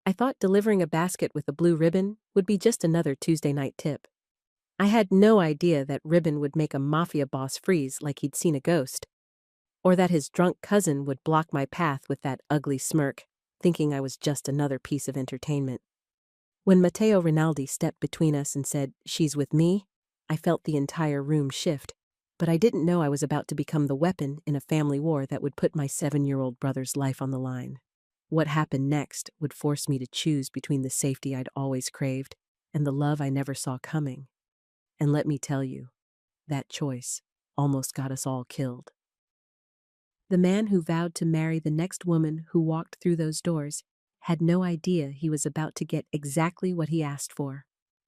I thought delivering a basket with a blue ribbon would be just another Tuesday night tip. I had no idea that ribbon would make a mafia boss freeze like he'd seen a ghost, or that his drunk cousin would block my path with that ugly smirk, thinking I was just another piece of entertainment. When Matteo Rinaldi stepped between us and said, "She's with me," I felt the entire room shift, but I didn't know I was about to become the weapon in a family war that would put my 7-year-old brother's life on the line. What happened next would force me to choose between the safety I'd always craved and the love I never saw coming. And let me tell you, that choice almost got us all killed. The man who vowed to marry the next woman who walked through those doors had no idea he was about to get exactly what he asked for,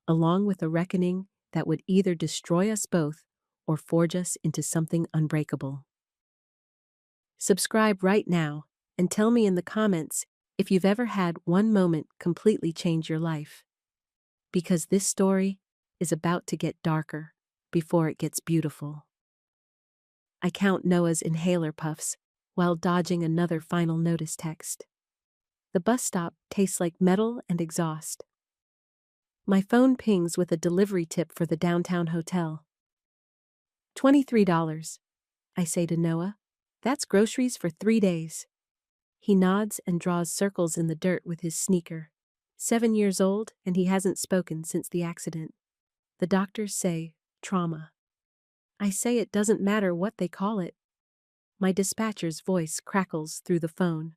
along with a reckoning that would either destroy us both or forge us into something unbreakable. Subscribe right now and tell me in the comments if you've ever had one moment completely change your life. Because this story is about to get darker before it gets beautiful. I count Noah's inhaler puffs while dodging another final notice text. The bus stop tastes like metal and exhaust. My phone pings with a delivery tip for the downtown hotel. $23, I say to Noah. That's groceries for 3 days. He nods and draws circles in the dirt with his sneaker. 7 years old, and he hasn't spoken since the accident. The doctors say trauma. I say it doesn't matter what they call it. My dispatcher's voice crackles through the phone.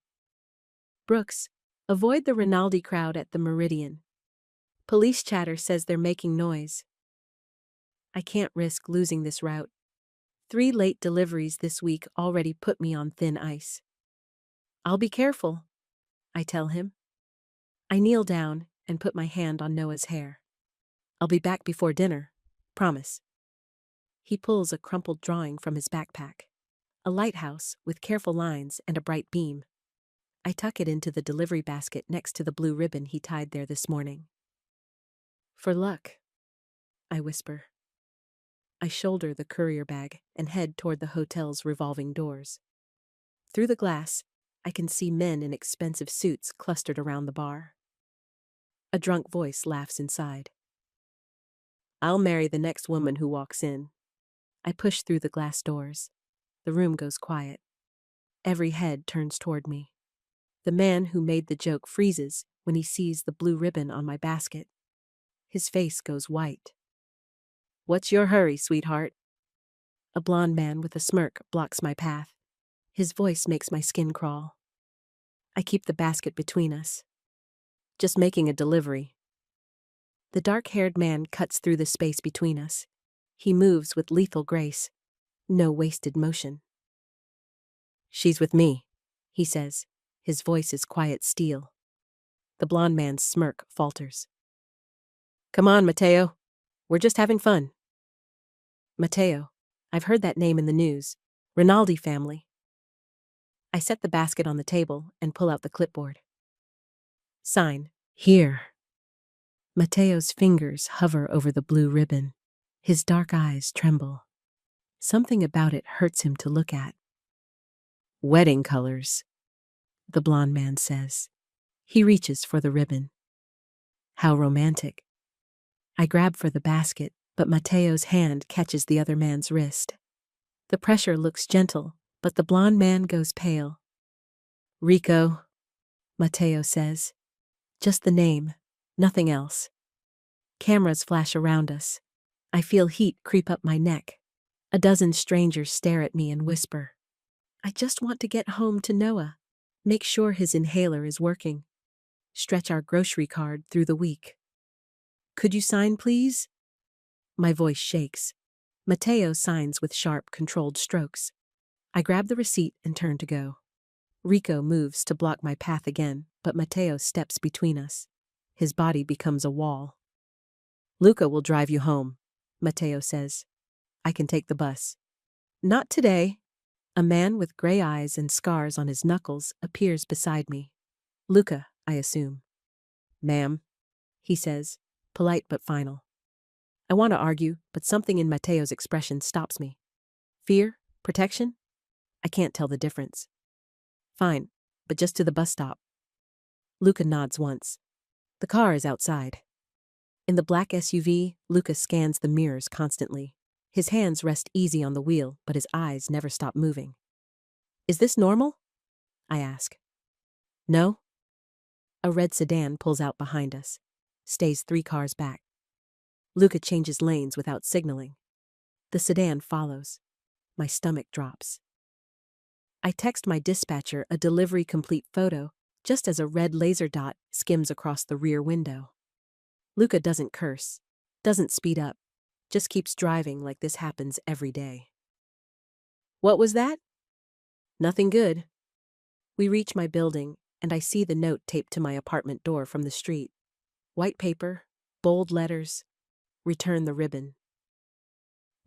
Brooks, avoid the Rinaldi crowd at the Meridian. Police chatter says they're making noise. I can't risk losing this route. 3 late deliveries this week already put me on thin ice. I'll be careful, I tell him. I kneel down and put my hand on Noah's hair. I'll be back before dinner, promise. He pulls a crumpled drawing from his backpack. A lighthouse with careful lines and a bright beam. I tuck it into the delivery basket next to the blue ribbon he tied there this morning. For luck, I whisper. I shoulder the courier bag and head toward the hotel's revolving doors. Through the glass, I can see men in expensive suits clustered around the bar. A drunk voice laughs inside. I'll marry the next woman who walks in. I push through the glass doors. The room goes quiet. Every head turns toward me. The man who made the joke freezes when he sees the blue ribbon on my basket. His face goes white. What's your hurry, sweetheart? A blond man with a smirk blocks my path. His voice makes my skin crawl. I keep the basket between us. Just making a delivery. The dark-haired man cuts through the space between us. He moves with lethal grace. No wasted motion. She's with me, he says. His voice is quiet steel. The blond man's smirk falters. Come on, Matteo. We're just having fun. Matteo. I've heard that name in the news. Rinaldi family. I set the basket on the table and pull out the clipboard. Sign. Here. Matteo's fingers hover over the blue ribbon. His dark eyes tremble. Something about it hurts him to look at. Wedding colors, the blond man says. He reaches for the ribbon. How romantic. I grab for the basket, but Matteo's hand catches the other man's wrist. The pressure looks gentle, but the blond man goes pale. Rico, Matteo says. Just the name, nothing else. Cameras flash around us. I feel heat creep up my neck. A dozen strangers stare at me and whisper. I just want to get home to Noah. Make sure his inhaler is working. Stretch our grocery card through the week. Could you sign, please? My voice shakes. Matteo signs with sharp, controlled strokes. I grab the receipt and turn to go. Rico moves to block my path again, but Matteo steps between us. His body becomes a wall. Luca will drive you home, Matteo says. I can take the bus. Not today. A man with gray eyes and scars on his knuckles appears beside me. Luca, I assume. Ma'am, he says, polite but final. I want to argue, but something in Matteo's expression stops me. Fear? Protection? I can't tell the difference. Fine, but just to the bus stop. Luca nods once. The car is outside. In the black SUV, Luca scans the mirrors constantly. His hands rest easy on the wheel, but his eyes never stop moving. Is this normal? I ask. No? A red sedan pulls out behind us, stays 3 cars back. Luca changes lanes without signaling. The sedan follows. My stomach drops. I text my dispatcher a delivery complete photo just as a red laser dot skims across the rear window. Luca doesn't curse, doesn't speed up, just keeps driving like this happens every day. What was that? Nothing good. We reach my building, and I see the note taped to my apartment door from the street. White paper, bold letters, return the ribbon.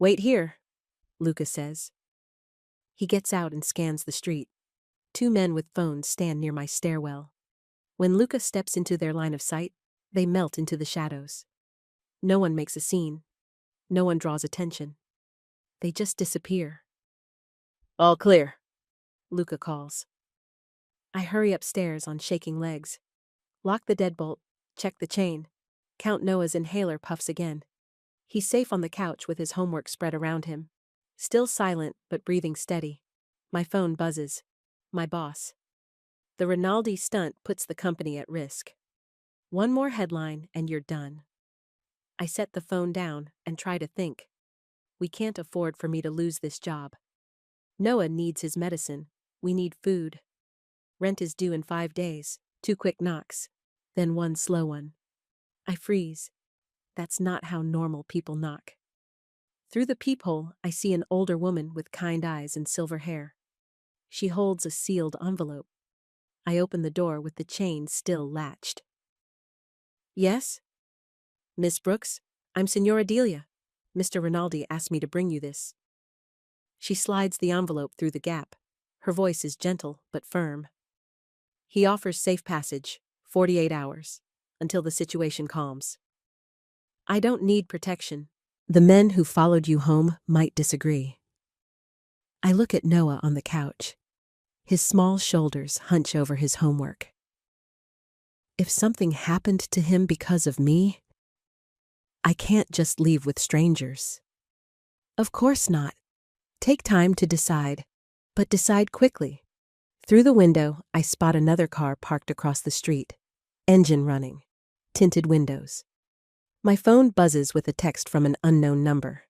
Wait here, Luca says. He gets out and scans the street. 2 men with phones stand near my stairwell. When Luca steps into their line of sight, they melt into the shadows. No one makes a scene. No one draws attention. They just disappear. All clear, Luca calls. I hurry upstairs on shaking legs. Lock the deadbolt, check the chain. Count Noah's inhaler puffs again. He's safe on the couch with his homework spread around him. Still silent, but breathing steady. My phone buzzes. My boss. The Rinaldi stunt puts the company at risk. One more headline and you're done. I set the phone down and try to think. We can't afford for me to lose this job. Noah needs his medicine. We need food. Rent is due in 5 days. 2 quick knocks. Then 1 slow one. I freeze. That's not how normal people knock. Through the peephole, I see an older woman with kind eyes and silver hair. She holds a sealed envelope. I open the door with the chain still latched. Yes? Miss Brooks, I'm Signora Delia. Mr. Rinaldi asked me to bring you this. She slides the envelope through the gap. Her voice is gentle but firm. He offers safe passage, 48 hours, until the situation calms. I don't need protection. The men who followed you home might disagree. I look at Noah on the couch. His small shoulders hunch over his homework. If something happened to him because of me, I can't just leave with strangers. Of course not. Take time to decide, but decide quickly. Through the window, I spot another car parked across the street. Engine running. Tinted windows. My phone buzzes with a text from an unknown number.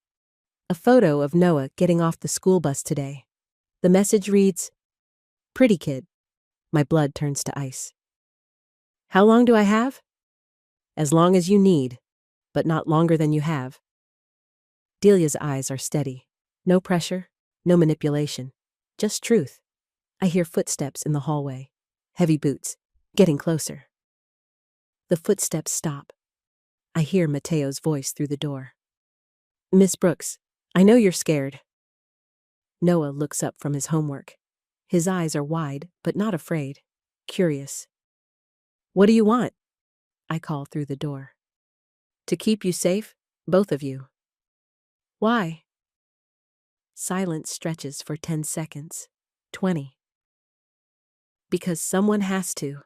A photo of Noah getting off the school bus today. The message reads, "Pretty kid." My blood turns to ice. How long do I have? As long as you need, but not longer than you have. Delia's eyes are steady. No pressure, no manipulation. Just truth. I hear footsteps in the hallway. Heavy boots. Getting closer. The footsteps stop. I hear Mateo's voice through the door. Miss Brooks, I know you're scared. Noah looks up from his homework. His eyes are wide, but not afraid. Curious. What do you want? I call through the door. To keep you safe, both of you. Why? Silence stretches for 10 seconds. 20. Because someone has to.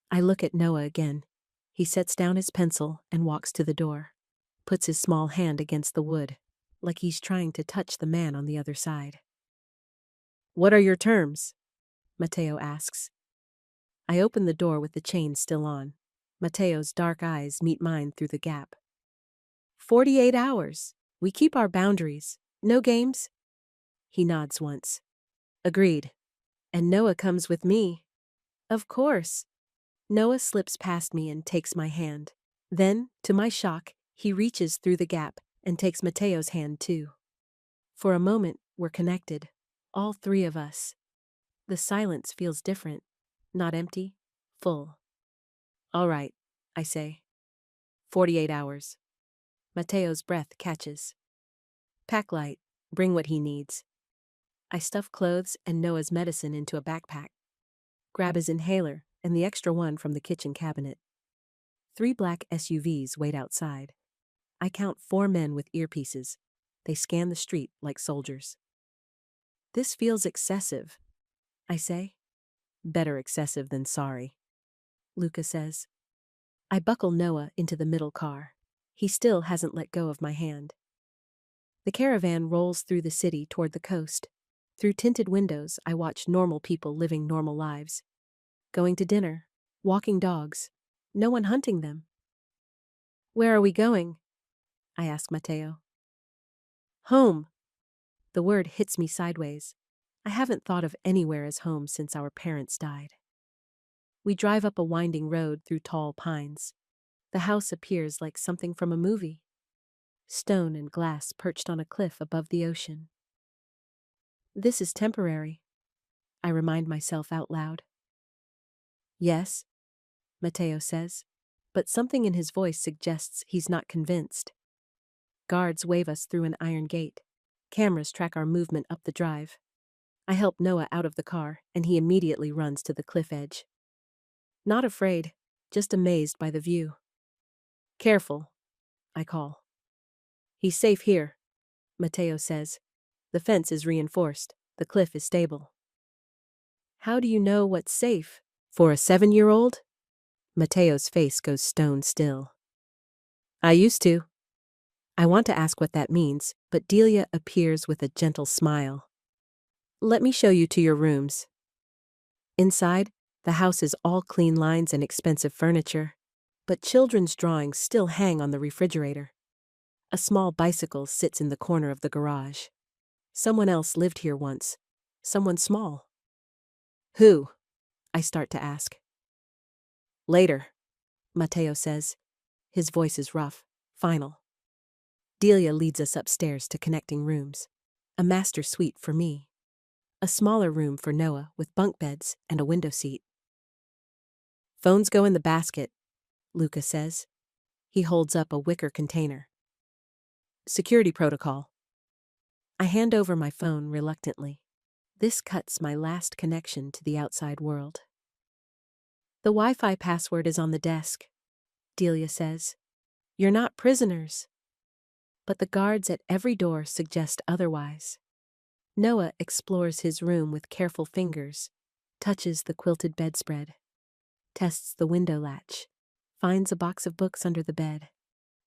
I look at Noah again. He sets down his pencil and walks to the door. Puts his small hand against the wood, like he's trying to touch the man on the other side. What are your terms? Mateo asks. I open the door with the chain still on. Mateo's dark eyes meet mine through the gap. 48 hours. We keep our boundaries. No games? He nods once. Agreed. And Noah comes with me. Of course. Noah slips past me and takes my hand. Then, to my shock, he reaches through the gap and takes Mateo's hand too. For a moment, we're connected. All 3 of us. The silence feels different. Not empty, full. All right, I say. 48 hours. Mateo's breath catches. Pack light, bring what he needs. I stuff clothes and Noah's medicine into a backpack. Grab his inhaler and the extra one from the kitchen cabinet. 3 black SUVs wait outside. I count 4 men with earpieces. They scan the street like soldiers. This feels excessive, I say. Better excessive than sorry. Luca says. I buckle Noah into the middle car. He still hasn't let go of my hand. The caravan rolls through the city toward the coast. Through tinted windows, I watch normal people living normal lives. Going to dinner, walking dogs, no one hunting them. Where are we going? I ask Matteo. Home. The word hits me sideways. I haven't thought of anywhere as home since our parents died. We drive up a winding road through tall pines. The house appears like something from a movie. Stone and glass perched on a cliff above the ocean. This is temporary, I remind myself out loud. Yes, Matteo says, but something in his voice suggests he's not convinced. Guards wave us through an iron gate. Cameras track our movement up the drive. I help Noah out of the car, and he immediately runs to the cliff edge. Not afraid, just amazed by the view. Careful, I call. He's safe here, Matteo says. The fence is reinforced. The cliff is stable. How do you know what's safe? For a 7-year-old? Matteo's face goes stone still. I used to. I want to ask what that means, but Delia appears with a gentle smile. Let me show you to your rooms. Inside, the house is all clean lines and expensive furniture, but children's drawings still hang on the refrigerator. A small bicycle sits in the corner of the garage. Someone else lived here once. Someone small. Who? I start to ask. Later, Matteo says. His voice is rough, final. Delia leads us upstairs to connecting rooms. A master suite for me. A smaller room for Noah with bunk beds and a window seat. Phones go in the basket, Luca says. He holds up a wicker container. Security protocol. I hand over my phone reluctantly. This cuts my last connection to the outside world. The Wi-Fi password is on the desk, Delia says. You're not prisoners. But the guards at every door suggest otherwise. Noah explores his room with careful fingers, touches the quilted bedspread, tests the window latch, finds a box of books under the bed.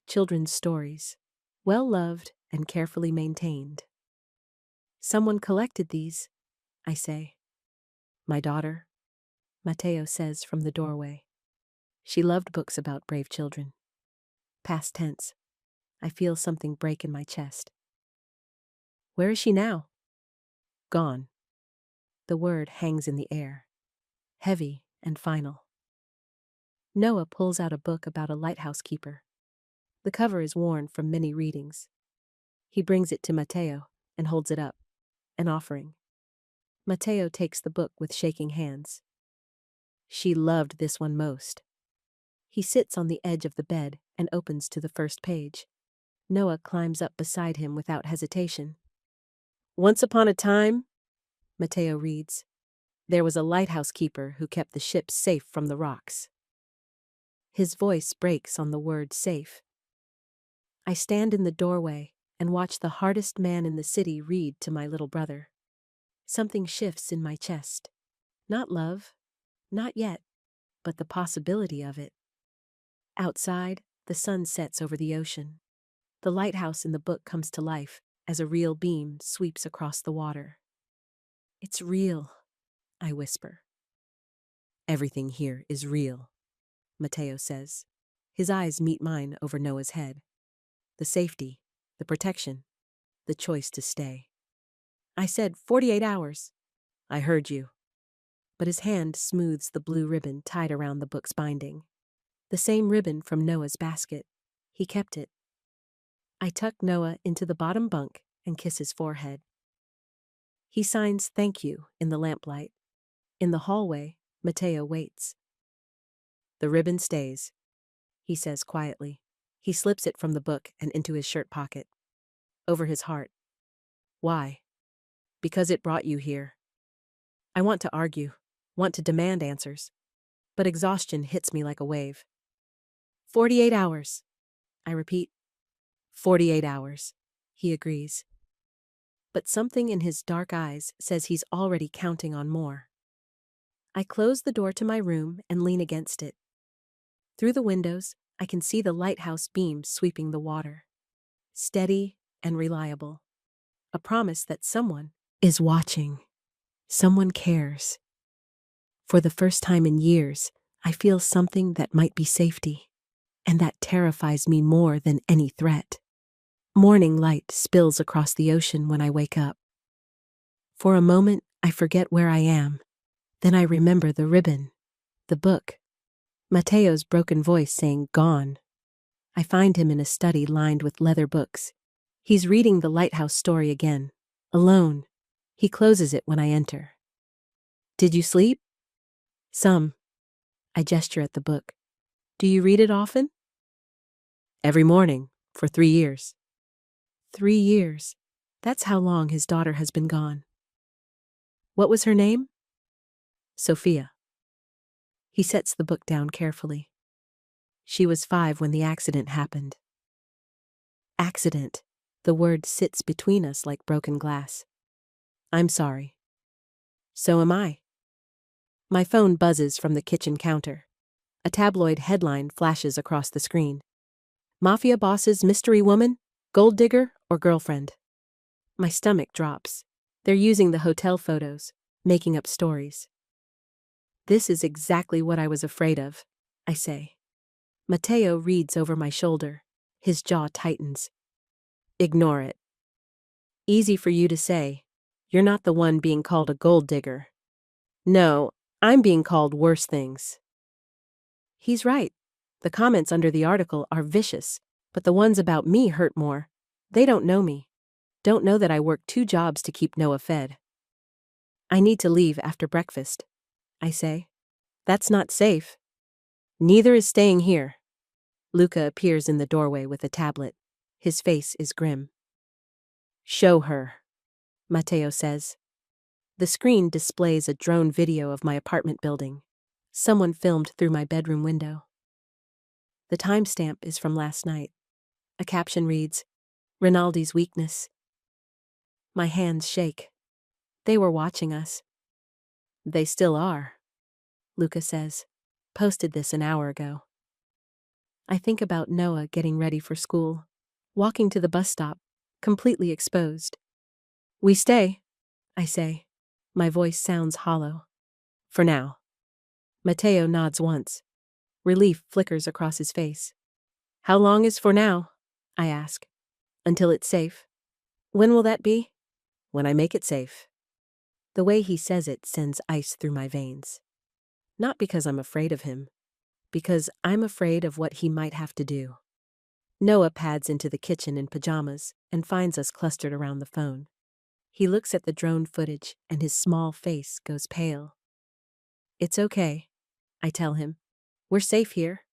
Children's stories, well-loved and carefully maintained. Someone collected these, I say. My daughter, Matteo says from the doorway. She loved books about brave children. Past tense. I feel something break in my chest. Where is she now? Gone. The word hangs in the air, heavy and final. Noah pulls out a book about a lighthouse keeper. The cover is worn from many readings. He brings it to Matteo and holds it up, an offering. Matteo takes the book with shaking hands. She loved this one most. He sits on the edge of the bed and opens to the first page. Noah climbs up beside him without hesitation. Once upon a time, Matteo reads, there was a lighthouse keeper who kept the ships safe from the rocks. His voice breaks on the word safe. I stand in the doorway and watch the hardest man in the city read to my little brother. Something shifts in my chest. Not love, not yet, but the possibility of it. Outside, the sun sets over the ocean. The lighthouse in the book comes to life as a real beam sweeps across the water. It's real, I whisper. Everything here is real, Matteo says. His eyes meet mine over Noah's head. The safety, the protection, the choice to stay. I said 48 hours. I heard you. But his hand smooths the blue ribbon tied around the book's binding. The same ribbon from Noah's basket. He kept it. I tuck Noah into the bottom bunk and kiss his forehead. He signs thank you in the lamplight. In the hallway, Matteo waits. The ribbon stays, he says quietly. He slips it from the book and into his shirt pocket. Over his heart. Why? Because it brought you here. I want to argue, want to demand answers, but exhaustion hits me like a wave. 48 hours, I repeat. 48 hours, he agrees. But something in his dark eyes says he's already counting on more. I close the door to my room and lean against it. Through the windows, I can see the lighthouse beams sweeping the water. Steady and reliable. A promise that someone is watching. Someone cares. For the first time in years, I feel something that might be safety. And that terrifies me more than any threat. Morning light spills across the ocean when I wake up. For a moment, I forget where I am. Then I remember the ribbon, the book, Mateo's broken voice saying, "Gone." I find him in a study lined with leather books. He's reading the lighthouse story again, alone. He closes it when I enter. "Did you sleep?" "Some." I gesture at the book. "Do you read it often?" "Every morning, for 3 years." 3 years. That's how long his daughter has been gone. "What was her name?" "Sophia." He sets the book down carefully. "She was 5 when the accident happened." Accident. The word sits between us like broken glass. "I'm sorry." "So am I." My phone buzzes from the kitchen counter. A tabloid headline flashes across the screen. "Mafia boss's mystery woman, gold digger, or girlfriend?" My stomach drops. They're using the hotel photos, making up stories. "This is exactly what I was afraid of," I say. Mateo reads over my shoulder. His jaw tightens. "Ignore it." "Easy for you to say. You're not the one being called a gold digger." "No, I'm being called worse things." He's right. The comments under the article are vicious, but the ones about me hurt more. They don't know me. Don't know that I work 2 jobs to keep Noah fed. "I need to leave after breakfast," I say. "That's not safe." "Neither is staying here." Luca appears in the doorway with a tablet. His face is grim. "Show her," Mateo says. The screen displays a drone video of my apartment building. Someone filmed through my bedroom window. The timestamp is from last night. A caption reads, "Rinaldi's weakness." My hands shake. They were watching us. "They still are," Luca says. "Posted this an hour ago." I think about Noah getting ready for school, walking to the bus stop, completely exposed. "We stay," I say. My voice sounds hollow. "For now." Mateo nods once. Relief flickers across his face. "How long is for now?" I ask. "Until it's safe." "When will that be?" "When I make it safe." The way he says it sends ice through my veins. Not because I'm afraid of him, because I'm afraid of what he might have to do. Noah pads into the kitchen in pajamas and finds us clustered around the phone. He looks at the drone footage and his small face goes pale. "It's okay," I tell him. "We're safe here."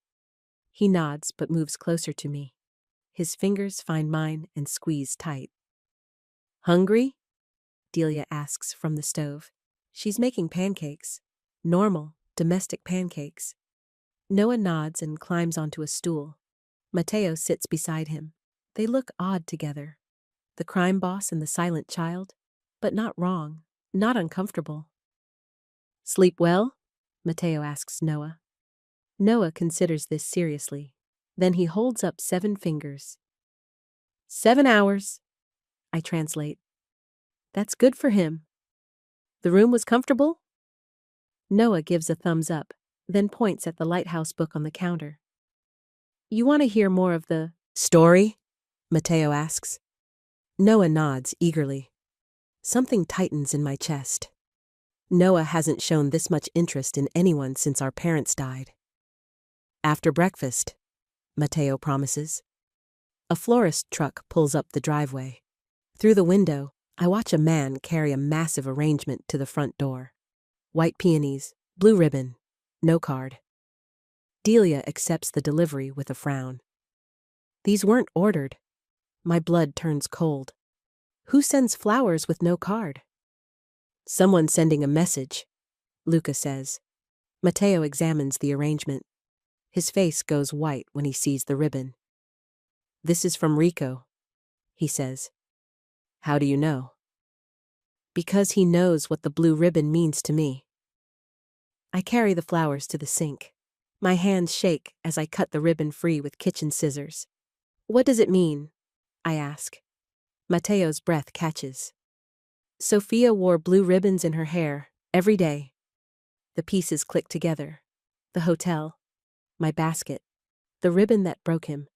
He nods but moves closer to me. His fingers find mine and squeeze tight. "Hungry?" Delia asks from the stove. She's making pancakes. Normal, domestic pancakes. Noah nods and climbs onto a stool. Mateo sits beside him. They look odd together. The crime boss and the silent child, but not wrong, not uncomfortable. "Sleep well?" Mateo asks Noah. Noah considers this seriously. Then he holds up 7 fingers. 7 hours, I translate. "That's good for him." "The room was comfortable?" Noah gives a thumbs up, then points at the lighthouse book on the counter. "You want to hear more of the story?" Mateo asks. Noah nods eagerly. Something tightens in my chest. Noah hasn't shown this much interest in anyone since our parents died. "After breakfast," Mateo promises. A florist truck pulls up the driveway. Through the window, I watch a man carry a massive arrangement to the front door. White peonies, blue ribbon, no card. Delia accepts the delivery with a frown. These weren't ordered. My blood turns cold. Who sends flowers with no card? "Someone sending a message," Luca says. Mateo examines the arrangement. His face goes white when he sees the ribbon. "This is from Rico," he says. "How do you know?" "Because he knows what the blue ribbon means to me." I carry the flowers to the sink. My hands shake as I cut the ribbon free with kitchen scissors. What does it mean? I ask. Mateo's breath catches. Sophia wore blue ribbons in her hair every day. The pieces click together. The hotel. My basket. The ribbon that broke him.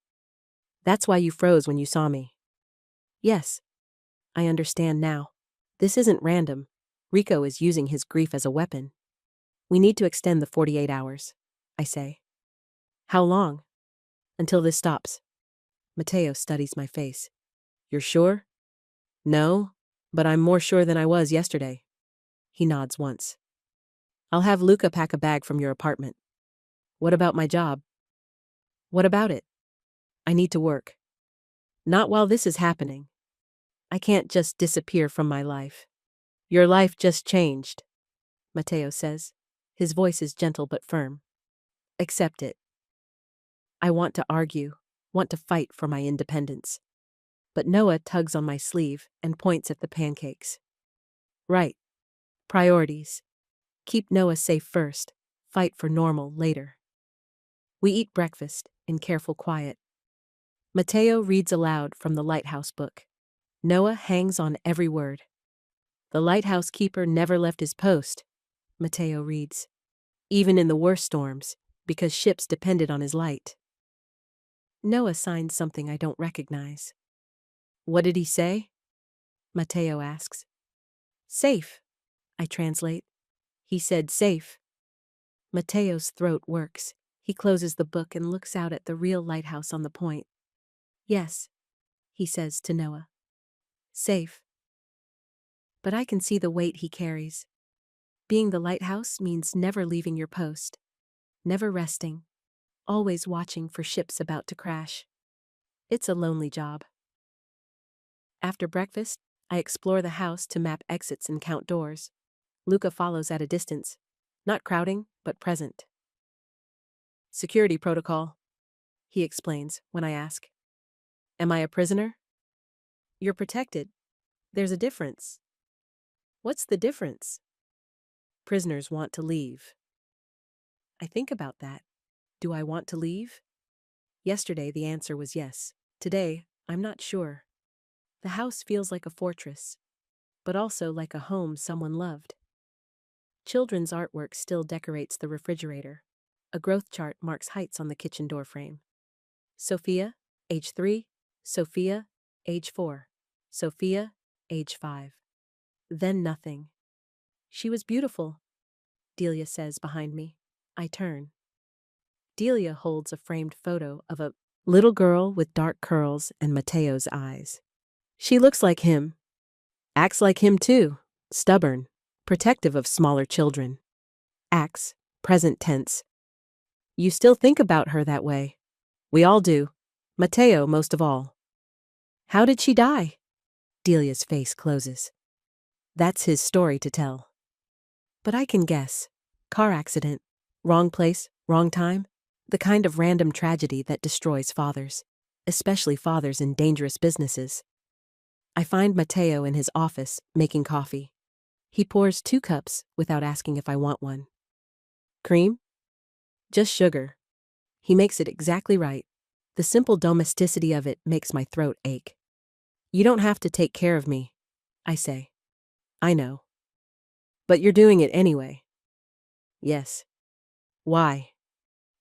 That's why you froze when you saw me. Yes. I understand now. This isn't random. Rico is using his grief as a weapon. We need to extend the 48 hours, I say. How long? Until this stops. Mateo studies my face. You're sure? No, but I'm more sure than I was yesterday. He nods once. I'll have Luca pack a bag from your apartment. What about my job? What about it? I need to work. Not while this is happening. I can't just disappear from my life. Your life just changed, Mateo says. His voice is gentle but firm. Accept it. I want to argue, want to fight for my independence. But Noah tugs on my sleeve and points at the pancakes. Right. Priorities. Keep Noah safe first, fight for normal later. We eat breakfast in careful quiet. Mateo reads aloud from the lighthouse book. Noah hangs on every word. The lighthouse keeper never left his post, Mateo reads, even in the worst storms, because ships depended on his light. Noah signs something I don't recognize. What did he say? Mateo asks. Safe, I translate. He said safe. Mateo's throat works. He closes the book and looks out at the real lighthouse on the point. Yes, he says to Noah. Safe. But I can see the weight he carries. Being the lighthouse means never leaving your post, never resting, always watching for ships about to crash. It's a lonely job. After breakfast, I explore the house to map exits and count doors. Luca follows at a distance, not crowding, but present. Security protocol, he explains when I ask. Am I a prisoner? You're protected. There's a difference. What's the difference? Prisoners want to leave. I think about that. Do I want to leave? Yesterday, the answer was yes. Today, I'm not sure. The house feels like a fortress, but also like a home someone loved. Children's artwork still decorates the refrigerator. A growth chart marks heights on the kitchen doorframe. Sophia, age 3. Sophia, age 4. Sophia, age 5. Then nothing. She was beautiful, Delia says behind me. I turn. Delia holds a framed photo of a little girl with dark curls and Mateo's eyes. She looks like him. Acts like him too. Stubborn. Protective of smaller children. Acts, present tense. You still think about her that way. We all do. Mateo most of all. How did she die? Delia's face closes. That's his story to tell. But I can guess. Car accident. Wrong place, wrong time. The kind of random tragedy that destroys fathers, especially fathers in dangerous businesses. I find Mateo in his office, making coffee. He pours 2 cups without asking if I want one. Cream? Just sugar. He makes it exactly right. The simple domesticity of it makes my throat ache. You don't have to take care of me, I say. I know. But you're doing it anyway. Yes. Why?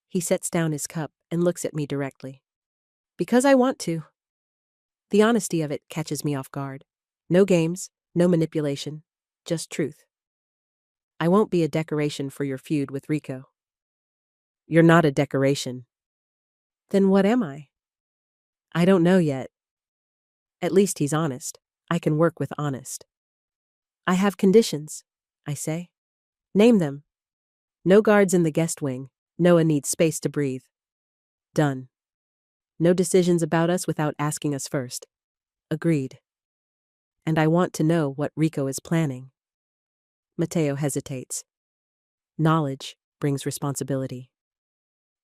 He sets down his cup and looks at me directly. Because I want to. The honesty of it catches me off guard. No games, no manipulation, just truth. I won't be a decoration for your feud with Rico. You're not a decoration. Then what am I? I don't know yet. At least he's honest. I can work with honest. I have conditions, I say. Name them. No guards in the guest wing. Noah needs space to breathe. Done. No decisions about us without asking us first. Agreed. And I want to know what Rico is planning. Mateo hesitates. Knowledge brings responsibility.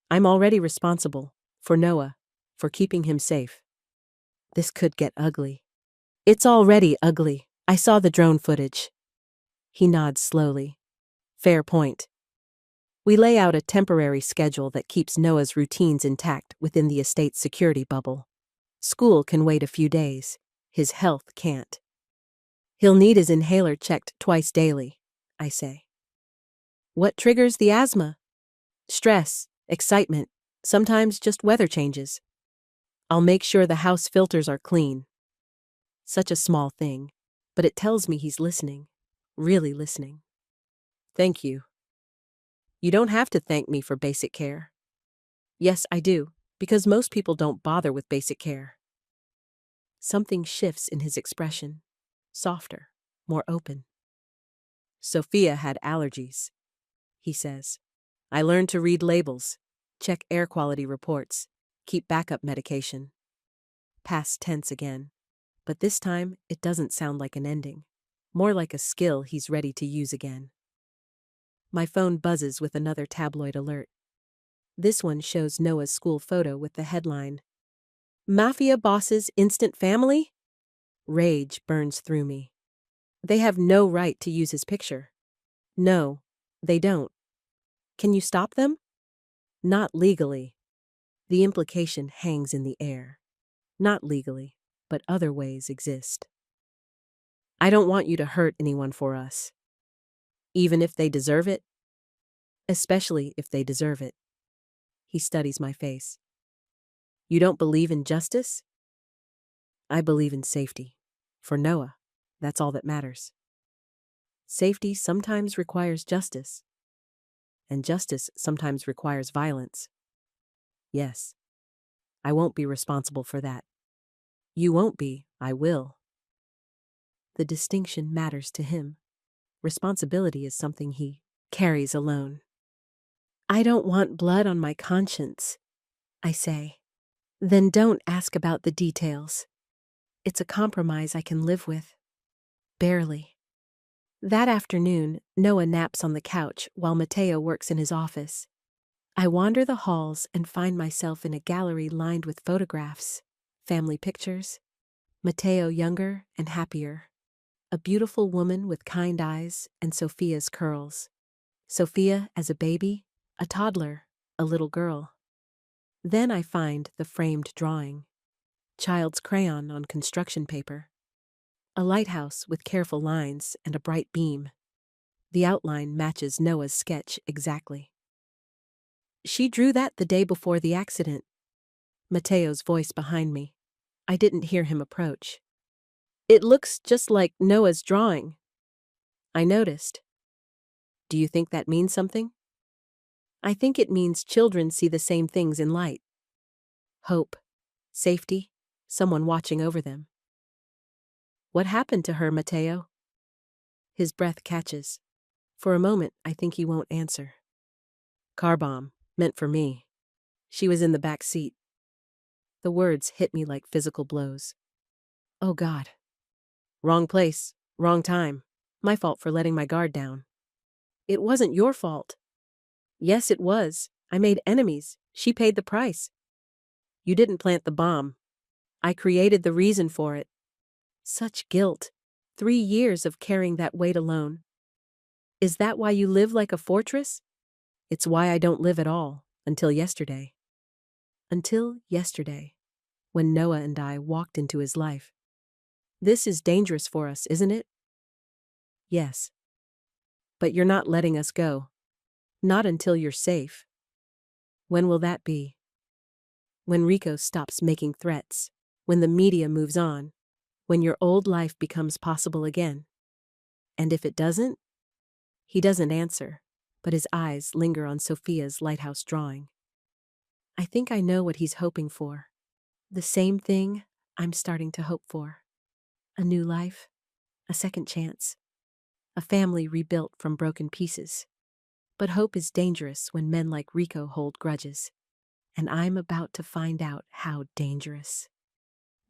I'm already responsible for Noah, for keeping him safe. This could get ugly. It's already ugly. I saw the drone footage. He nods slowly. Fair point. We lay out a temporary schedule that keeps Noah's routines intact within the estate's security bubble. School can wait a few days. His health can't. He'll need his inhaler checked twice daily, I say. What triggers the asthma? Stress, excitement, sometimes just weather changes. I'll make sure the house filters are clean. Such a small thing, but it tells me he's listening, really listening. Thank you. You don't have to thank me for basic care. Yes, I do, because most people don't bother with basic care. Something shifts in his expression, softer, more open. Sophia had allergies, he says. I learned to read labels, check air quality reports, keep backup medication. Past tense again, but this time it doesn't sound like an ending, more like a skill he's ready to use again. My phone buzzes with another tabloid alert. This one shows Noah's school photo with the headline, Mafia Boss's Instant Family? Rage burns through me. They have no right to use his picture. No, they don't. Can you stop them? Not legally. The implication hangs in the air. Not legally, but other ways exist. I don't want you to hurt anyone for us. Even if they deserve it? Especially if they deserve it. He studies my face. You don't believe in justice? I believe in safety. For Noah, that's all that matters. Safety sometimes requires justice. And justice sometimes requires violence. Yes. I won't be responsible for that. You won't be, I will. The distinction matters to him. Responsibility is something he carries alone. I don't want blood on my conscience, I say. Then don't ask about the details. It's a compromise I can live with. Barely. That afternoon, Noah naps on the couch while Mateo works in his office. I wander the halls and find myself in a gallery lined with photographs, family pictures. Mateo younger and happier. A beautiful woman with kind eyes and Sophia's curls. Sophia as a baby, a toddler, a little girl. Then I find the framed drawing. Child's crayon on construction paper. A lighthouse with careful lines and a bright beam. The outline matches Noah's sketch exactly. She drew that the day before the accident. Mateo's voice behind me. I didn't hear him approach. It looks just like Noah's drawing. I noticed. Do you think that means something? I think it means children see the same things in light. Hope, safety, someone watching over them. What happened to her, Mateo? His breath catches. For a moment, I think he won't answer. Car bomb, meant for me. She was in the back seat. The words hit me like physical blows. Oh God. Wrong place, wrong time. My fault for letting my guard down. It wasn't your fault. Yes, it was. I made enemies. She paid the price. You didn't plant the bomb. I created the reason for it. Such guilt. 3 years of carrying that weight alone. Is that why you live like a fortress? It's why I don't live at all, until yesterday. Until yesterday, when Noah and I walked into his life. This is dangerous for us, isn't it? Yes. But you're not letting us go. Not until you're safe. When will that be? When Rico stops making threats. When the media moves on. When your old life becomes possible again. And if it doesn't? He doesn't answer, but his eyes linger on Sophia's lighthouse drawing. I think I know what he's hoping for. The same thing I'm starting to hope for. A new life, a second chance, a family rebuilt from broken pieces. But hope is dangerous when men like Rico hold grudges. And I'm about to find out how dangerous.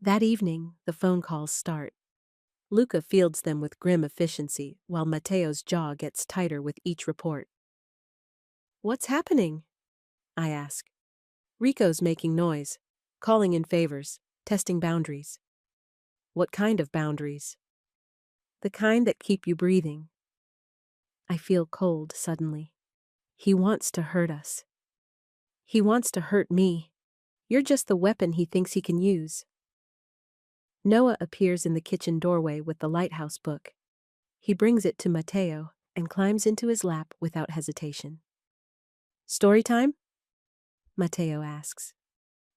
That evening, the phone calls start. Luca fields them with grim efficiency, while Mateo's jaw gets tighter with each report. What's happening? I ask. Rico's making noise, calling in favors, testing boundaries. What kind of boundaries? The kind that keep you breathing. I feel cold suddenly. He wants to hurt us. He wants to hurt me. You're just the weapon he thinks he can use. Noah appears in the kitchen doorway with the lighthouse book. He brings it to Mateo and climbs into his lap without hesitation. Story time? Mateo asks.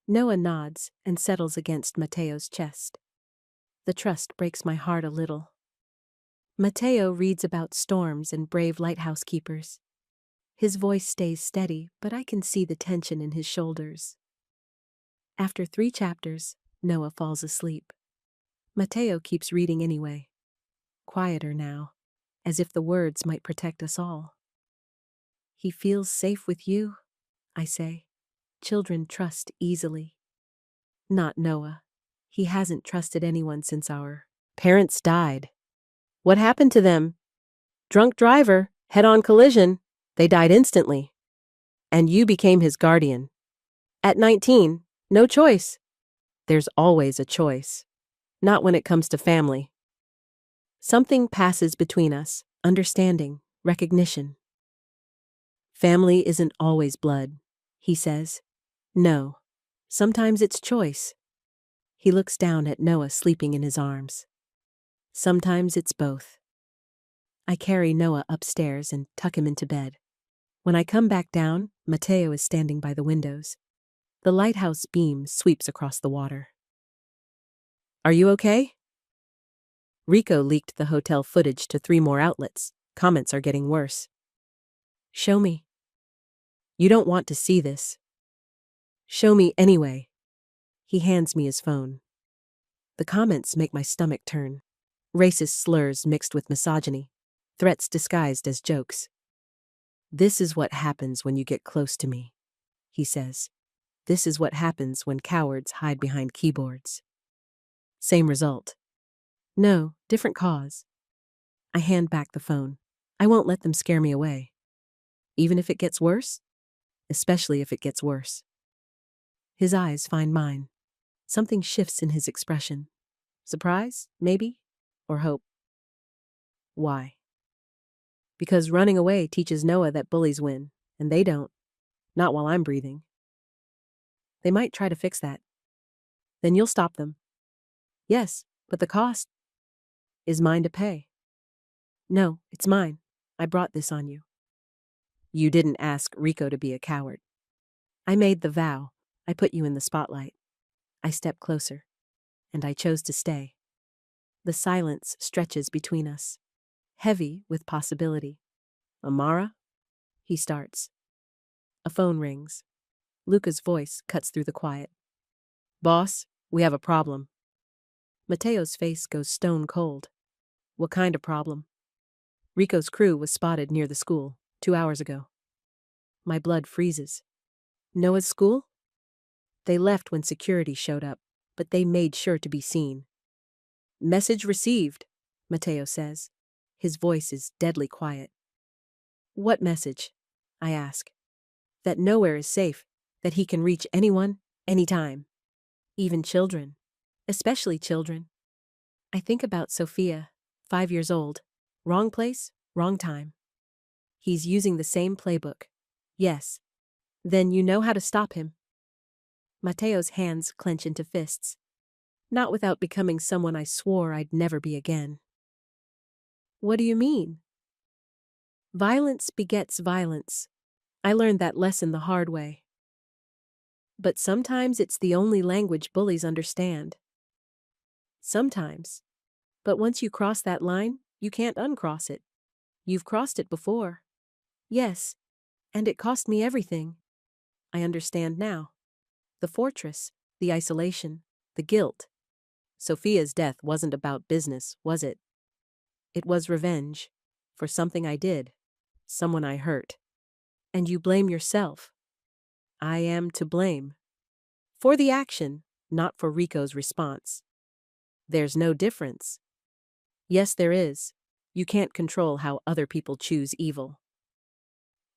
Noah nods and settles against Mateo's chest. The trust breaks my heart a little. Mateo reads about storms and brave lighthouse keepers. His voice stays steady, but I can see the tension in his shoulders. After 3 chapters, Noah falls asleep. Mateo keeps reading anyway. Quieter now, as if the words might protect us all. He feels safe with you, I say. Children trust easily. Not Noah. He hasn't trusted anyone since our parents died. What happened to them? Drunk driver, head-on collision. They died instantly. And you became his guardian. At 19, no choice. There's always a choice. Not when it comes to family. Something passes between us, understanding, recognition. Family isn't always blood, he says. No, sometimes it's choice. He looks down at Noah sleeping in his arms. Sometimes it's both. I carry Noah upstairs and tuck him into bed. When I come back down, Mateo is standing by the windows. The lighthouse beam sweeps across the water. Are you okay? Rico leaked the hotel footage to 3 more outlets. Comments are getting worse. Show me. You don't want to see this. Show me anyway. He hands me his phone. The comments make my stomach turn. Racist slurs mixed with misogyny. Threats disguised as jokes. This is what happens when you get close to me, he says. This is what happens when cowards hide behind keyboards. Same result. No, different cause. I hand back the phone. I won't let them scare me away. Even if it gets worse? Especially if it gets worse. His eyes find mine. Something shifts in his expression. Surprise, maybe? Or hope. Why? Because running away teaches Noah that bullies win, and they don't. Not while I'm breathing. They might try to fix that. Then you'll stop them. Yes, but the cost is mine to pay. No, it's mine. I brought this on you. You didn't ask Rico to be a coward. I made the vow. I put you in the spotlight. I stepped closer, and I chose to stay. The silence stretches between us, heavy with possibility. Amara? He starts. A phone rings. Luca's voice cuts through the quiet. Boss, we have a problem. Mateo's face goes stone cold. What kind of problem? Rico's crew was spotted near the school 2 hours ago. My blood freezes. Noah's school? They left when security showed up, but they made sure to be seen. Message received, Mateo says. His voice is deadly quiet. What message? I ask. That nowhere is safe, that he can reach anyone, anytime. Even children. Especially children. I think about Sophia, 5 years old. Wrong place, wrong time. He's using the same playbook. Yes. Then you know how to stop him. Mateo's hands clench into fists. Not without becoming someone I swore I'd never be again. What do you mean? Violence begets violence. I learned that lesson the hard way. But sometimes it's the only language bullies understand. Sometimes. But once you cross that line, you can't uncross it. You've crossed it before. Yes, and it cost me everything. I understand now. The fortress, the isolation, the guilt. Sophia's death wasn't about business, was it? It was revenge. For something I did. Someone I hurt. And you blame yourself. I am to blame. For the action, not for Rico's response. There's no difference. Yes, there is. You can't control how other people choose evil.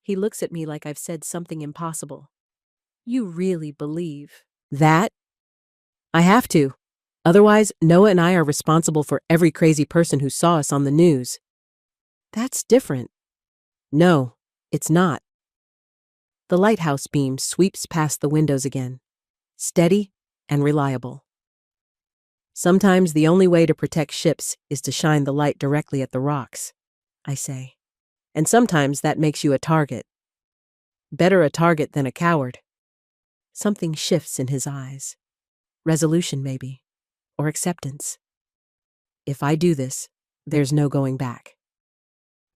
He looks at me like I've said something impossible. You really believe that? I have to. Otherwise, Noah and I are responsible for every crazy person who saw us on the news. That's different. No, it's not. The lighthouse beam sweeps past the windows again, steady and reliable. Sometimes the only way to protect ships is to shine the light directly at the rocks, I say. And sometimes that makes you a target. Better a target than a coward. Something shifts in his eyes. Resolution, maybe. Or acceptance. If I do this, there's no going back.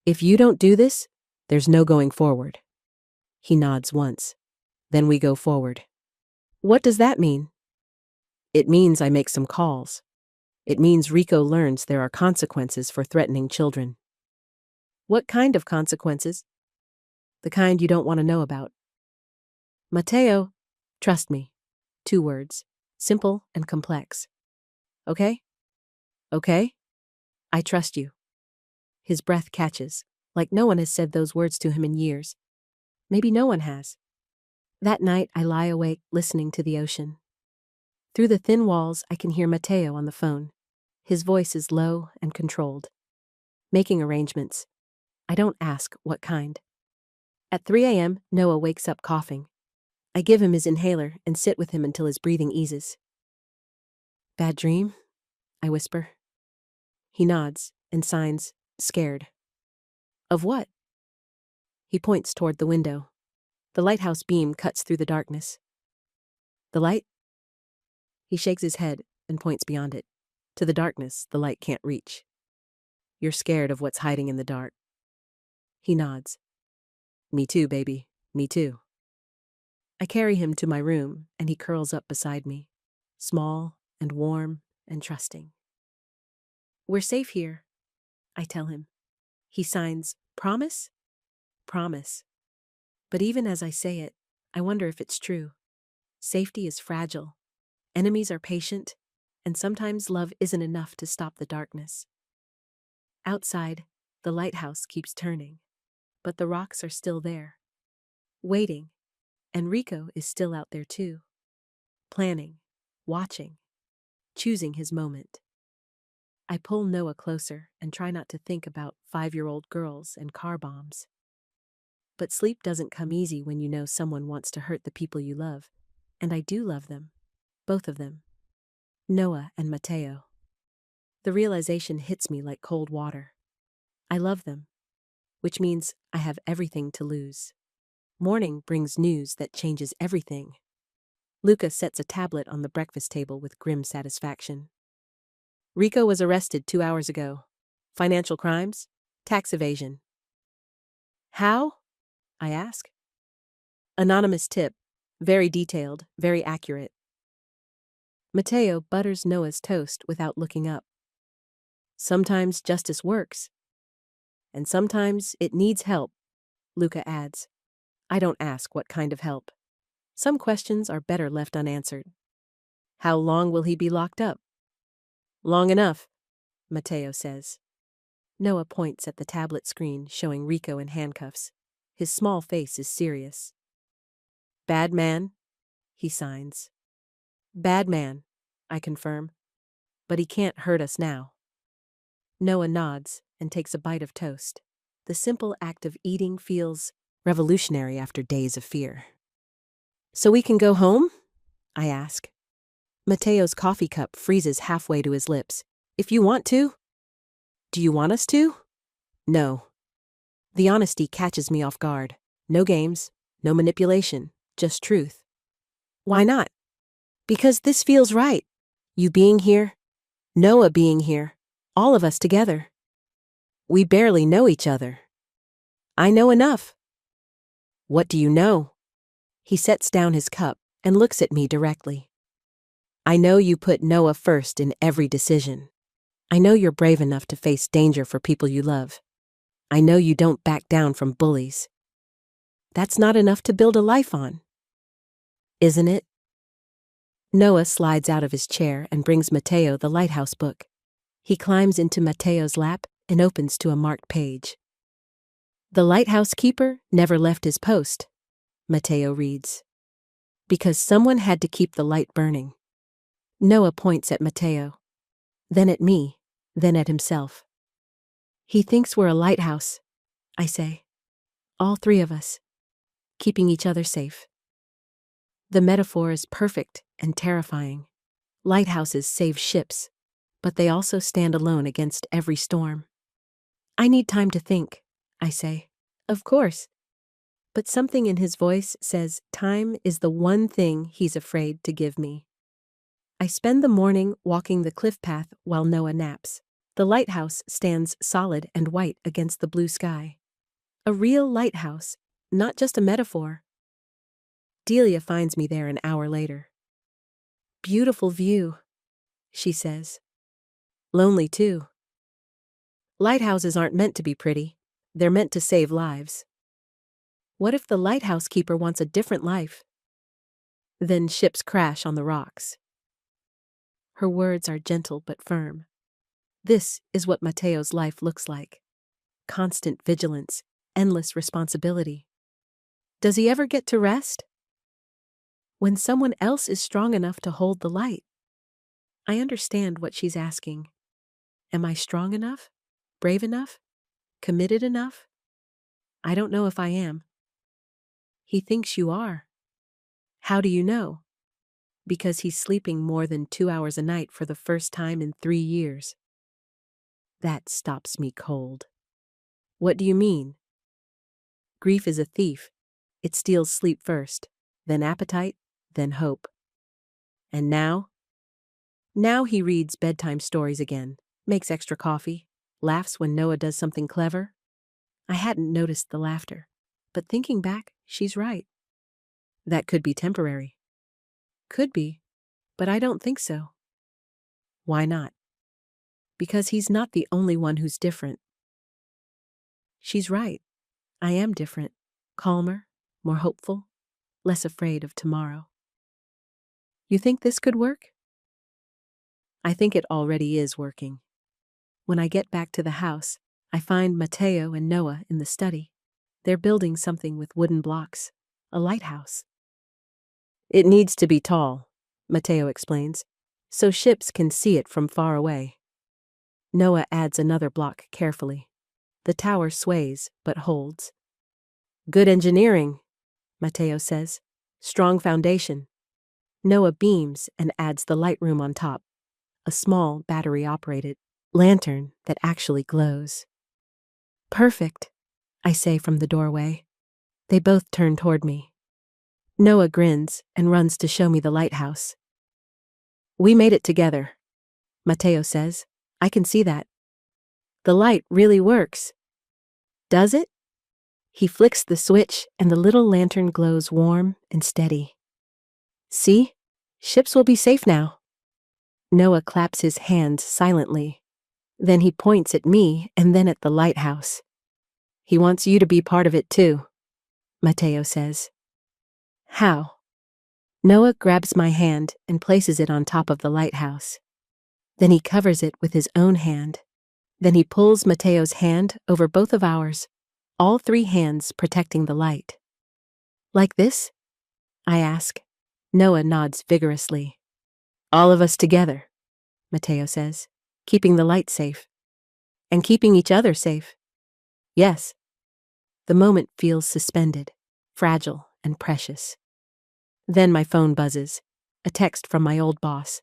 If you don't do this, there's no going forward. He nods once. Then we go forward. What does that mean? It means I make some calls. It means Rico learns there are consequences for threatening children. What kind of consequences? The kind you don't want to know about. Mateo, trust me. 2 words. Simple and complex. Okay? Okay? I trust you. His breath catches, like no one has said those words to him in years. Maybe no one has. That night I lie awake listening to the ocean. Through the thin walls I can hear Mateo on the phone. His voice is low and controlled. Making arrangements. I don't ask what kind. At 3 a.m., Noah wakes up coughing. I give him his inhaler and sit with him until his breathing eases. Bad dream? I whisper. He nods and signs, scared. Of what? He points toward the window. The lighthouse beam cuts through the darkness. The light? He shakes his head and points beyond it. To the darkness the light can't reach. You're scared of what's hiding in the dark. He nods. Me too, baby. Me too. I carry him to my room, and he curls up beside me, small and warm and trusting. We're safe here, I tell him. He signs, promise? Promise. But even as I say it, I wonder if it's true. Safety is fragile. Enemies are patient, and sometimes love isn't enough to stop the darkness. Outside, the lighthouse keeps turning, but the rocks are still there, waiting, and Rico is still out there too, planning, watching, choosing his moment. I pull Noah closer and try not to think about 5-year-old girls and car bombs. But sleep doesn't come easy when you know someone wants to hurt the people you love, and I do love them, both of them, Noah and Mateo. The realization hits me like cold water. I love them, which means I have everything to lose. Morning brings news that changes everything. Luca sets a tablet on the breakfast table with grim satisfaction. Rico was arrested 2 hours ago. Financial crimes, tax evasion. How? I ask. Anonymous tip, very detailed, very accurate. Mateo butters Noah's toast without looking up. Sometimes justice works. And sometimes it needs help, Luca adds. I don't ask what kind of help. Some questions are better left unanswered. How long will he be locked up? Long enough, Mateo says. Noah points at the tablet screen showing Rico in handcuffs. His small face is serious. Bad man, he signs. Bad man, I confirm. But he can't hurt us now. Noah nods and takes a bite of toast. The simple act of eating feels revolutionary after days of fear. So we can go home? I ask. Mateo's coffee cup freezes halfway to his lips. If you want to. Do you want us to? No. The honesty catches me off guard. No games, no manipulation, just truth. Why not? Because this feels right. You being here, Noah being here, all of us together. We barely know each other. I know enough. What do you know? He sets down his cup and looks at me directly. I know you put Noah first in every decision. I know you're brave enough to face danger for people you love. I know you don't back down from bullies. That's not enough to build a life on. Isn't it? Noah slides out of his chair and brings Mateo the lighthouse book. He climbs into Mateo's lap and opens to a marked page. The lighthouse keeper never left his post, Mateo reads. Because someone had to keep the light burning. Noah points at Mateo, then at me, then at himself. He thinks we're a lighthouse, I say. All 3 of us. keeping each other safe. The metaphor is perfect and terrifying. Lighthouses save ships, but they also stand alone against every storm. I need time to think, I say. Of course. But something in his voice says time is the one thing he's afraid to give me. I spend the morning walking the cliff path while Noah naps. The lighthouse stands solid and white against the blue sky. A real lighthouse, not just a metaphor. Delia finds me there an hour later. Beautiful view, she says. Lonely too. Lighthouses aren't meant to be pretty. They're meant to save lives. What if the lighthouse keeper wants a different life? Then ships crash on the rocks. Her words are gentle but firm. This is what Mateo's life looks like. Constant vigilance, endless responsibility. Does he ever get to rest? When someone else is strong enough to hold the light. I understand what she's asking. Am I strong enough? Brave enough? Committed enough? I don't know if I am. He thinks you are. How do you know? Because he's sleeping more than 2 hours a night for the first time in 3 years. That stops me cold. What do you mean? Grief is a thief. It steals sleep first, then appetite, then hope. And now? Now he reads bedtime stories again, makes extra coffee, laughs when Noah does something clever. I hadn't noticed the laughter, but thinking back, she's right. That could be temporary. Could be, but I don't think so. Why not? Because he's not the only one who's different. She's right. I am different, calmer, more hopeful, less afraid of tomorrow. You think this could work? I think it already is working. When I get back to the house, I find Mateo and Noah in the study. They're building something with wooden blocks, a lighthouse. It needs to be tall, Mateo explains, so ships can see it from far away. Noah adds another block carefully. The tower sways, but holds. Good engineering, Mateo says. Strong foundation. Noah beams and adds the light room on top, a small battery-operated lantern that actually glows. Perfect, I say from the doorway. They both turn toward me. Noah grins and runs to show me the lighthouse. We made it together, Mateo says. I can see that. The light really works. Does it? He flicks the switch and the little lantern glows warm and steady. See? Ships will be safe now. Noah claps his hands silently. Then he points at me and then at the lighthouse. He wants you to be part of it too, Mateo says. How? Noah grabs my hand and places it on top of the lighthouse. Then he covers it with his own hand. Then he pulls Mateo's hand over both of ours, all 3 hands protecting the light. Like this? I ask. Noah nods vigorously. All of us together, Mateo says, keeping the light safe. And keeping each other safe. Yes. The moment feels suspended, fragile and precious. Then my phone buzzes, a text from my old boss.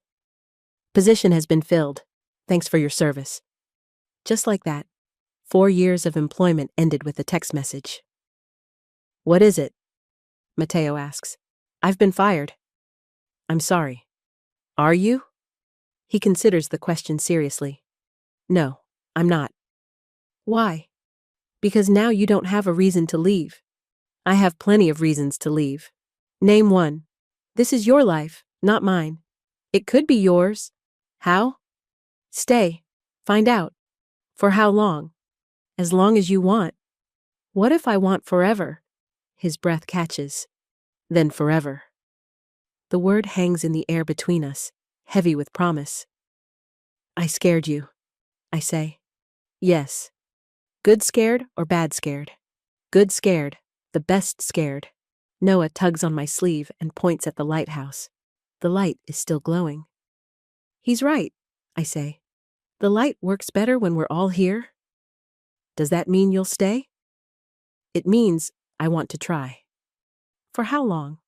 Position has been filled. Thanks for your service. Just like that, 4 years of employment ended with a text message. What is it? Mateo asks. I've been fired. I'm sorry. Are you? He considers the question seriously. No, I'm not. Why? Because now you don't have a reason to leave. I have plenty of reasons to leave. Name one. This is your life, not mine. It could be yours. How? Stay. Find out. For how long? As long as you want. What if I want forever? His breath catches. Then forever. The word hangs in the air between us, heavy with promise. I scared you, I say. Yes. Good scared or bad scared? Good scared, the best scared. Noah tugs on my sleeve and points at the lighthouse. The light is still glowing. He's right, I say. The light works better when we're all here. Does that mean you'll stay? It means I want to try. For how long?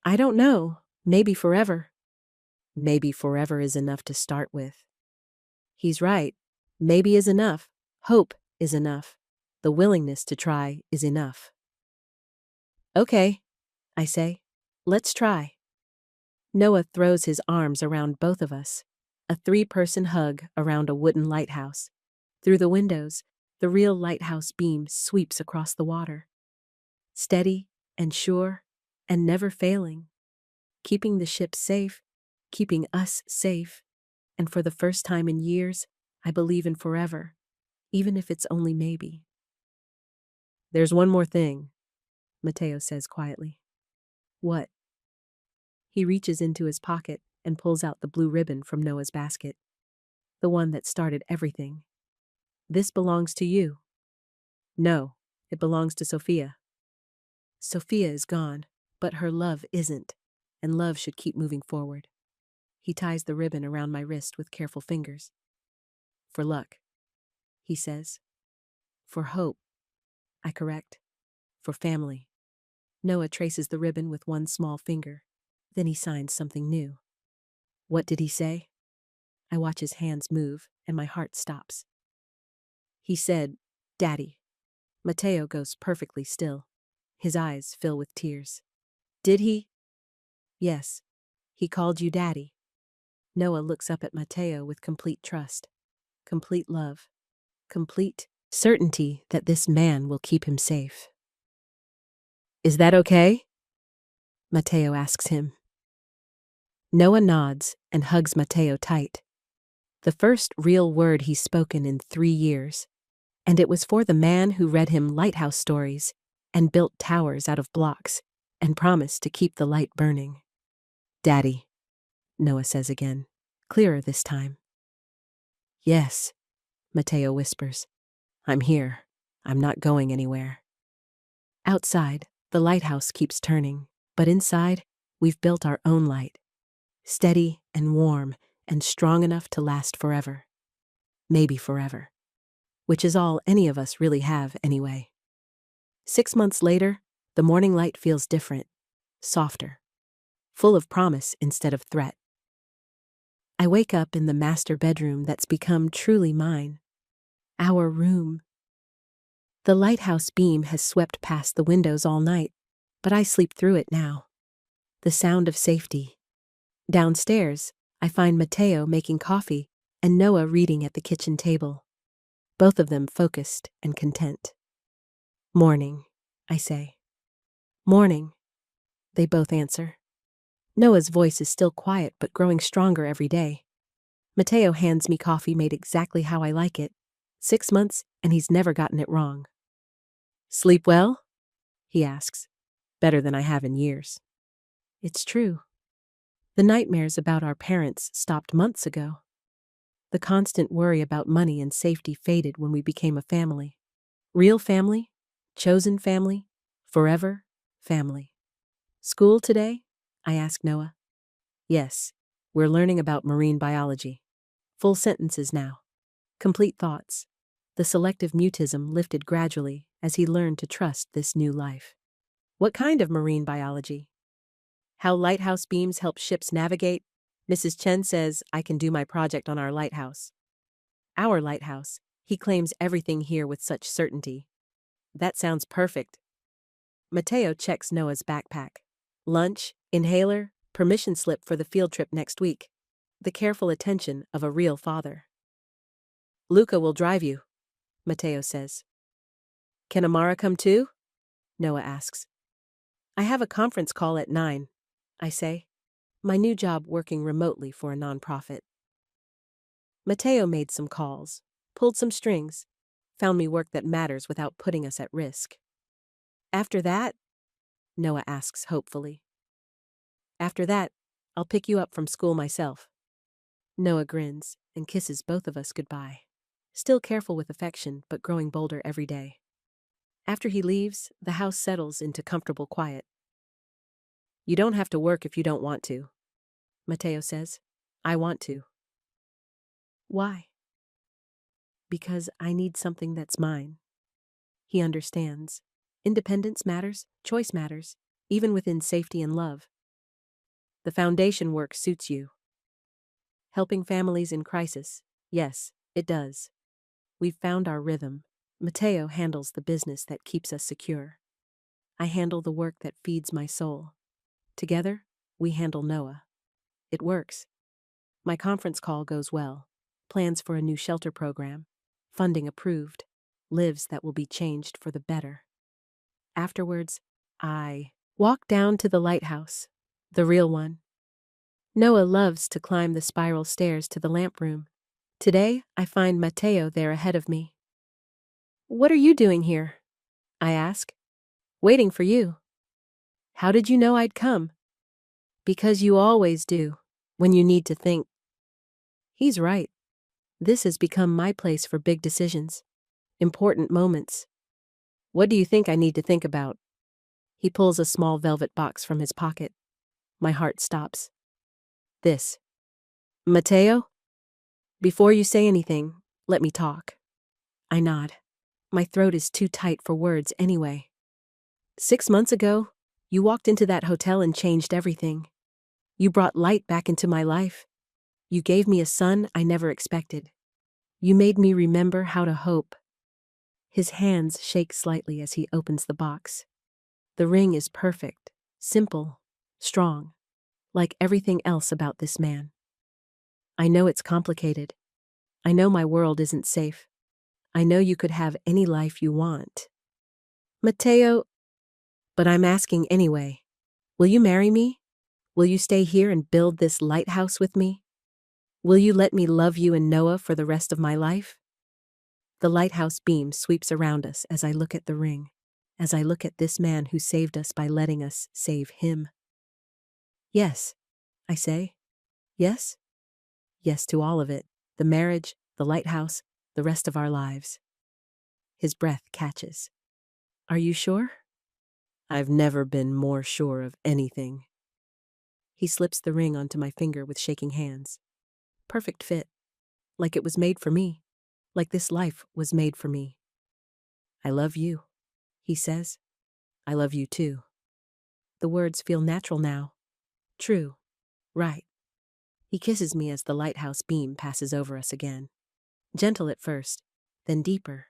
I don't know. Maybe forever. Maybe forever is enough to start with. He's right. Maybe is enough. Hope is enough. The willingness to try is enough. Okay, I say. Let's try. Noah throws his arms around both of us. A three-person hug around a wooden lighthouse. Through the windows, the real lighthouse beam sweeps across the water. Steady and sure and never failing. Keeping the ship safe, keeping us safe. And for the first time in years, I believe in forever, even if it's only maybe. There's one more thing, Mateo says quietly. What? He reaches into his pocket and pulls out the blue ribbon from Noah's basket. The one that started everything. This belongs to you. No, it belongs to Sophia. Sophia is gone, but her love isn't, and love should keep moving forward. He ties the ribbon around my wrist with careful fingers. For luck, he says. For hope, I correct. For family. Noah traces the ribbon with one small finger. Then he signs something new. What did he say? I watch his hands move, and my heart stops. He said, Daddy. Mateo goes perfectly still. His eyes fill with tears. Did he? Yes. He called you Daddy. Noah looks up at Mateo with complete trust, complete love, complete certainty that this man will keep him safe. Is that okay? Mateo asks him. Noah nods and hugs Mateo tight. The first real word he's spoken in 3 years. And it was for the man who read him lighthouse stories and built towers out of blocks and promised to keep the light burning. Daddy, Noah says again, clearer this time. Yes, Mateo whispers. I'm here. I'm not going anywhere. Outside, the lighthouse keeps turning, but inside, we've built our own light. Steady and warm and strong enough to last forever. Maybe forever. Which is all any of us really have anyway. 6 months later, the morning light feels different, softer, full of promise instead of threat. I wake up in the master bedroom that's become truly mine. Our room. The lighthouse beam has swept past the windows all night, but I sleep through it now. The sound of safety. Downstairs, I find Mateo making coffee and Noah reading at the kitchen table. Both of them focused and content. Morning, I say. Morning, they both answer. Noah's voice is still quiet but growing stronger every day. Mateo hands me coffee made exactly how I like it. 6 months, and he's never gotten it wrong. Sleep well? He asks. Better than I have in years. It's true. The nightmares about our parents stopped months ago. The constant worry about money and safety faded when we became a family. Real family, chosen family, forever family. School today? I ask Noah. Yes, we're learning about marine biology. Full sentences now. Complete thoughts. The selective mutism lifted gradually as he learned to trust this new life. What kind of marine biology? How lighthouse beams help ships navigate? Mrs. Chen says I can do my project on our lighthouse. Our lighthouse. He claims everything here with such certainty. That sounds perfect. Mateo checks Noah's backpack. Lunch, inhaler, permission slip for the field trip next week. The careful attention of a real father. Luca will drive you, Mateo says. Can Amara come too? Noah asks. I have a conference call at 9, I say. My new job working remotely for a nonprofit. Mateo made some calls, pulled some strings, found me work that matters without putting us at risk. After that, Noah asks hopefully. After that, I'll pick you up from school myself. Noah grins and kisses both of us goodbye. Still careful with affection, but growing bolder every day. After he leaves, the house settles into comfortable quiet. You don't have to work if you don't want to, Mateo says. I want to. Why? Because I need something that's mine. He understands. Independence matters, choice matters, even within safety and love. The foundation work suits you. Helping families in crisis. Yes, it does. We've found our rhythm. Mateo handles the business that keeps us secure. I handle the work that feeds my soul. Together, we handle Noah. It works. My conference call goes well. Plans for a new shelter program. Funding approved. Lives that will be changed for the better. Afterwards, I walk down to the lighthouse, the real one. Noah loves to climb the spiral stairs to the lamp room. Today, I find Mateo there ahead of me. "What are you doing here?" I ask. "Waiting for you." "How did you know I'd come?" "Because you always do, when you need to think." He's right. This has become my place for big decisions, important moments. "What do you think I need to think about?" He pulls a small velvet box from his pocket. My heart stops. "This." "Mateo?" "Before you say anything, let me talk." I nod. My throat is too tight for words anyway. 6 months ago, you walked into that hotel and changed everything. You brought light back into my life. You gave me a son I never expected. You made me remember how to hope. His hands shake slightly as he opens the box. The ring is perfect, simple, strong, like everything else about this man. I know it's complicated. I know my world isn't safe. I know you could have any life you want. Mateo, but I'm asking anyway. Will you marry me? Will you stay here and build this lighthouse with me? Will you let me love you and Noah for the rest of my life? The lighthouse beam sweeps around us as I look at the ring, as I look at this man who saved us by letting us save him. Yes, I say. Yes? Yes to all of it, the marriage, the lighthouse, the rest of our lives. His breath catches. Are you sure? I've never been more sure of anything. He slips the ring onto my finger with shaking hands. Perfect fit. Like it was made for me. Like this life was made for me. I love you, he says. I love you too. The words feel natural now. True. Right. He kisses me as the lighthouse beam passes over us again. Gentle at first, then deeper.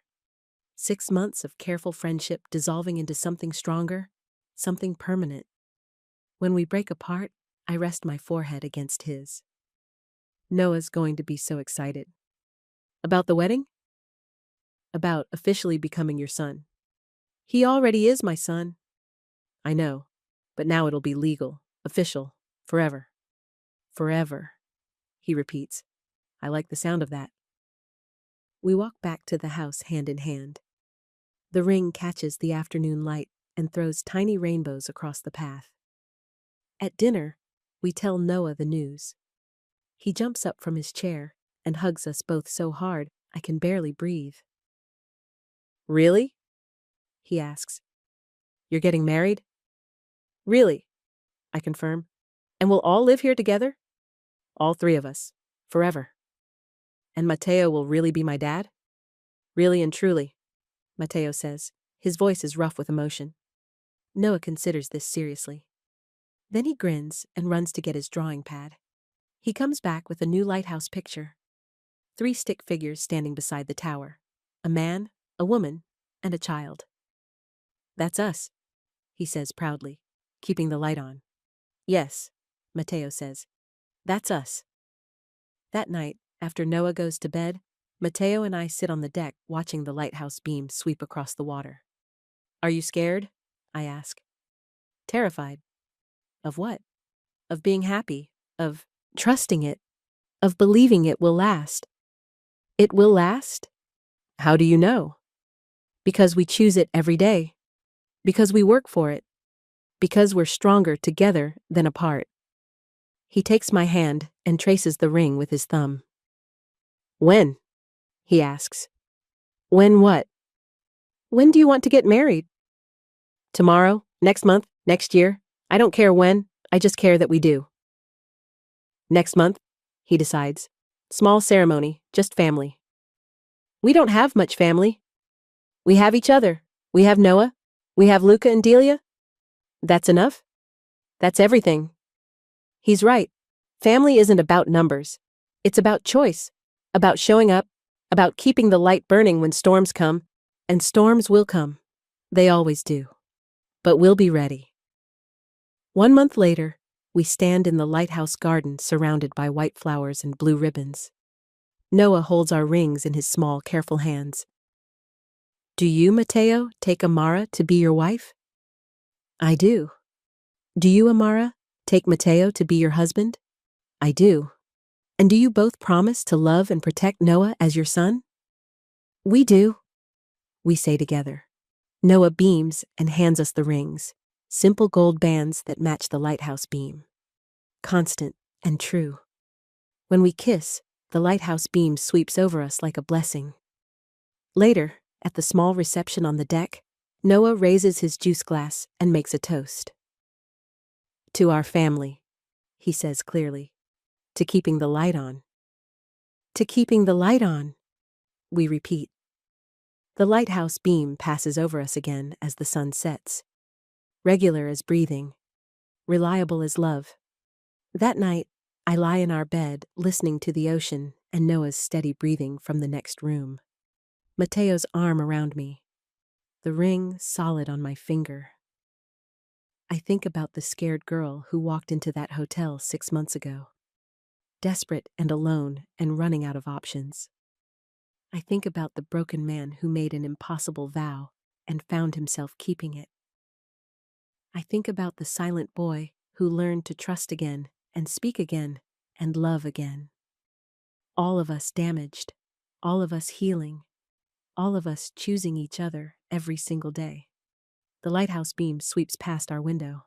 6 months of careful friendship dissolving into something stronger, something permanent. When we break apart, I rest my forehead against his. Noah's going to be so excited. About the wedding? About officially becoming your son. He already is my son. I know, but now it'll be legal, official, forever. Forever, he repeats. I like the sound of that. We walk back to the house hand in hand. The ring catches the afternoon light and throws tiny rainbows across the path. At dinner, we tell Noah the news. He jumps up from his chair and hugs us both so hard I can barely breathe. Really? He asks. You're getting married? Really, I confirm. And we'll all live here together? All 3 of us. Forever. And Mateo will really be my dad? Really and truly, Mateo says. His voice is rough with emotion. Noah considers this seriously. Then he grins and runs to get his drawing pad. He comes back with a new lighthouse picture. 3 stick figures standing beside the tower. A man, a woman, and a child. That's us, he says proudly, keeping the light on. Yes, Mateo says. That's us. That night, after Noah goes to bed, Mateo and I sit on the deck watching the lighthouse beam sweep across the water. Are you scared? I ask. Terrified. Of what? Of being happy. Of trusting it. Of believing it will last. It will last? How do you know? Because we choose it every day. Because we work for it. Because we're stronger together than apart. He takes my hand and traces the ring with his thumb. When? He asks. When what? When do you want to get married? Tomorrow, next month, next year. I don't care when, I just care that we do. Next month, he decides. Small ceremony, just family. We don't have much family. We have each other. We have Noah. We have Luca and Delia. That's enough? That's everything. He's right. Family isn't about numbers. It's about choice, about showing up, about keeping the light burning when storms come. And storms will come. They always do. But we'll be ready. 1 month later, we stand in the lighthouse garden surrounded by white flowers and blue ribbons. Noah holds our rings in his small, careful hands. Do you, Mateo, take Amara to be your wife? I do. Do you, Amara, take Mateo to be your husband? I do. And do you both promise to love and protect Noah as your son? We do, we say together. Noah beams and hands us the rings, simple gold bands that match the lighthouse beam. Constant and true. When we kiss, the lighthouse beam sweeps over us like a blessing. Later, at the small reception on the deck, Noah raises his juice glass and makes a toast. To our family, he says clearly. To keeping the light on. To keeping the light on, we repeat. The lighthouse beam passes over us again as the sun sets. Regular as breathing. Reliable as love. That night, I lie in our bed listening to the ocean and Noah's steady breathing from the next room. Mateo's arm around me. The ring solid on my finger. I think about the scared girl who walked into that hotel 6 months ago. Desperate and alone and running out of options. I think about the broken man who made an impossible vow and found himself keeping it. I think about the silent boy who learned to trust again and speak again and love again. All of us damaged, all of us healing, all of us choosing each other every single day. The lighthouse beam sweeps past our window.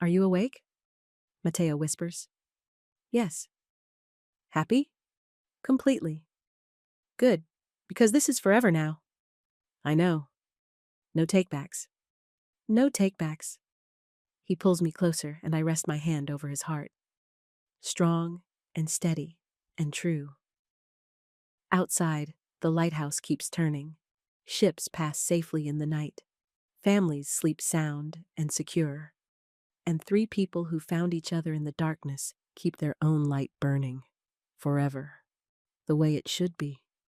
Are you awake? Mateo whispers. Yes. Happy? Completely. Good, because this is forever now. I know. No takebacks. No takebacks. He pulls me closer and I rest my hand over his heart. Strong and steady and true. Outside, the lighthouse keeps turning. Ships pass safely in the night. Families sleep sound and secure. And 3 people who found each other in the darkness keep their own light burning. Forever. The way it should be.